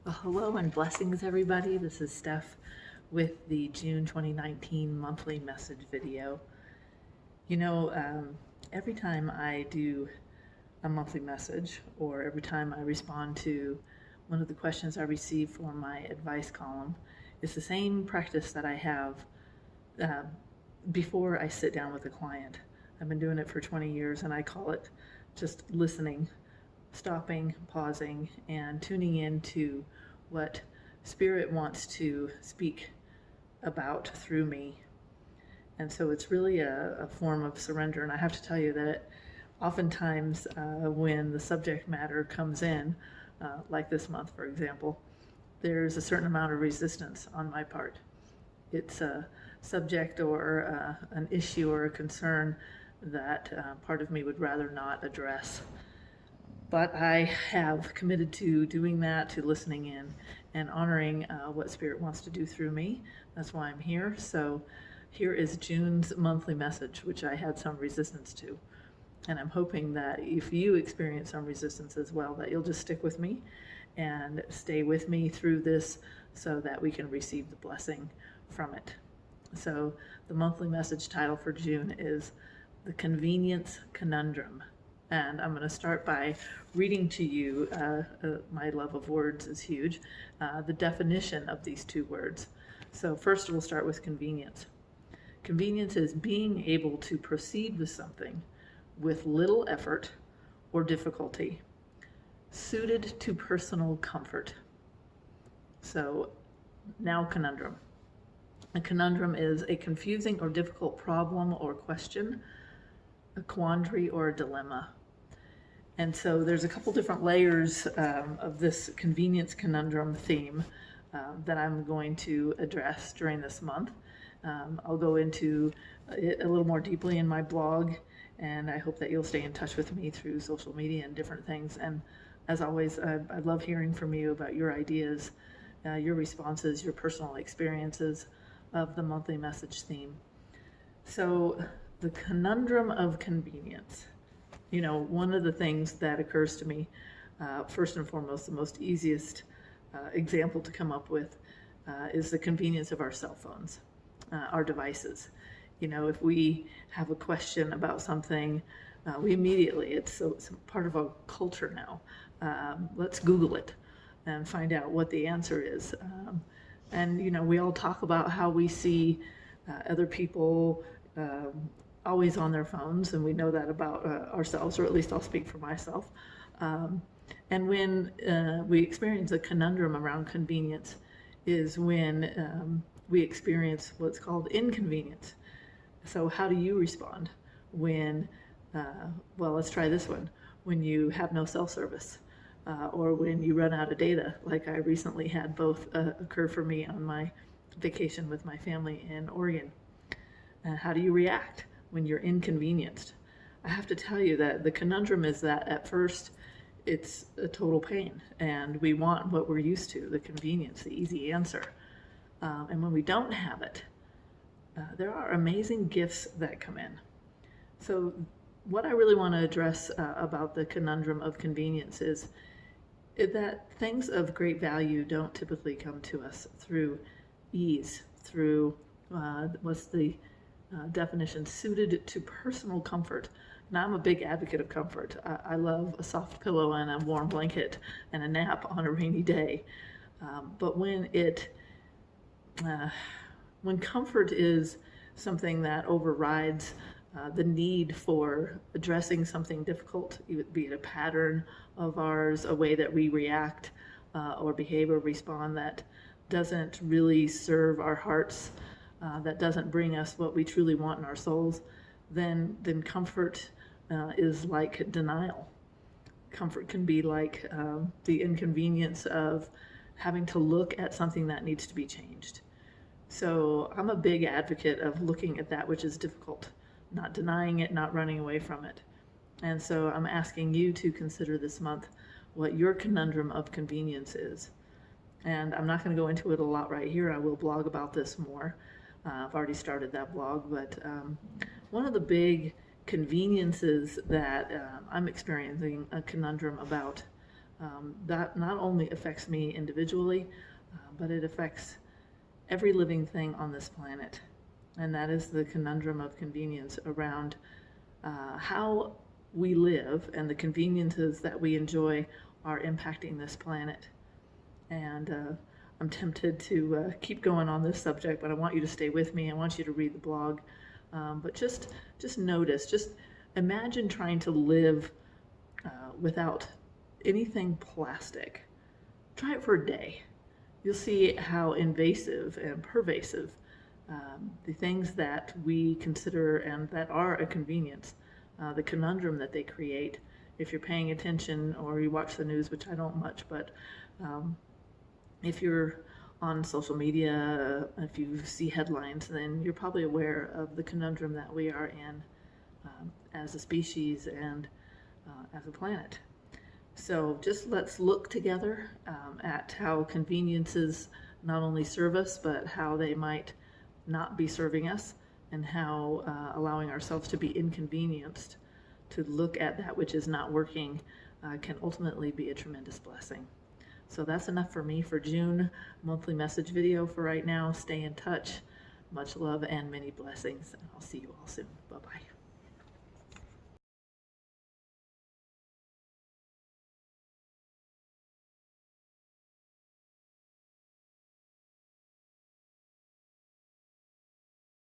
Well, hello and blessings, everybody. This is Steph with the June 2019 monthly message video. You know, every time I do a monthly message or every time I respond to one of the questions I receive for my advice column, it's the same practice that I have uh, before I sit down with a client. I've been doing it for 20 years and I call it just listening, stopping, pausing, and tuning into what Spirit wants to speak about through me. And so it's really a form of surrender. And I have to tell you that oftentimes when the subject matter comes in, like this month, for example, there's a certain amount of resistance on my part. It's a subject or an issue or a concern that part of me would rather not address. But I have committed to doing that, to listening in and honoring what Spirit wants to do through me. That's why I'm here. So here is June's monthly message, which I had some resistance to. And I'm hoping that if you experience some resistance as well, that you'll just stick with me and stay with me through this so that we can receive the blessing from it. So the monthly message title for June is The Convenience Conundrum. And I'm going to start by reading to you, my love of words is huge, the definition of these two words. So first we'll start with convenience. Convenience is being able to proceed with something with little effort or difficulty, suited to personal comfort. So now conundrum. A conundrum is a confusing or difficult problem or question, a quandary or a dilemma. And so there's a couple different layers of this convenience conundrum theme that I'm going to address during this month. I'll go into it a little more deeply in my blog, and I hope that you'll stay in touch with me through social media and different things. And as always, I love hearing from you about your ideas, your responses, your personal experiences of the monthly message theme. So the conundrum of convenience. You know, one of the things that occurs to me, first and foremost, the most easiest example to come up with is the convenience of our cell phones, our devices. You know, if we have a question about something, we immediately, it's part of our culture now. Let's Google it and find out what the answer is. And, you know, we all talk about how we see other people always on their phones, and we know that about ourselves, or at least I'll speak for myself. And when we experience a conundrum around convenience is when we experience what's called inconvenience. So how do you respond when, well, let's try this one, when you have no cell service, or when you run out of data, like I recently had both occur for me on my vacation with my family in Oregon. How do you react when you're inconvenienced? I have to tell you that the conundrum is that at first it's a total pain and we want what we're used to, the convenience, the easy answer. And when we don't have it, there are amazing gifts that come in. So what I really want to address about the conundrum of convenience is that things of great value don't typically come to us through ease, through what's the definition, suited to personal comfort. Now, I'm a big advocate of comfort. I love a soft pillow and a warm blanket and a nap on a rainy day. But when comfort is something that overrides the need for addressing something difficult, be it a pattern of ours, a way that we react or behave or respond that doesn't really serve our hearts, that doesn't bring us what we truly want in our souls, then comfort is like denial. Comfort can be like the inconvenience of having to look at something that needs to be changed. So I'm a big advocate of looking at that which is difficult, not denying it, not running away from it. And so I'm asking you to consider this month what your conundrum of convenience is. And I'm not going to go into it a lot right here. I will blog about this more. I've already started that blog, but one of the big conveniences that I'm experiencing a conundrum about That not only affects me individually, but it affects every living thing on this planet. And that is the conundrum of convenience around how we live, and the conveniences that we enjoy are impacting this planet. And I'm tempted to keep going on this subject, but I want you to stay with me. I want you to read the blog. But just notice, just imagine trying to live without anything plastic. Try it for a day. You'll see how invasive and pervasive the things that we consider and that are a convenience, the conundrum that they create. If you're paying attention or you watch the news, which I don't much, but if you're on social media, if you see headlines, then you're probably aware of the conundrum that we are in as a species and as a planet. So just let's look together at how conveniences not only serve us, but how they might not be serving us, and how allowing ourselves to be inconvenienced to look at that which is not working can ultimately be a tremendous blessing. So that's enough for me for June monthly message video for right now. Stay in touch. Much love and many blessings. And I'll see you all soon. Bye-bye.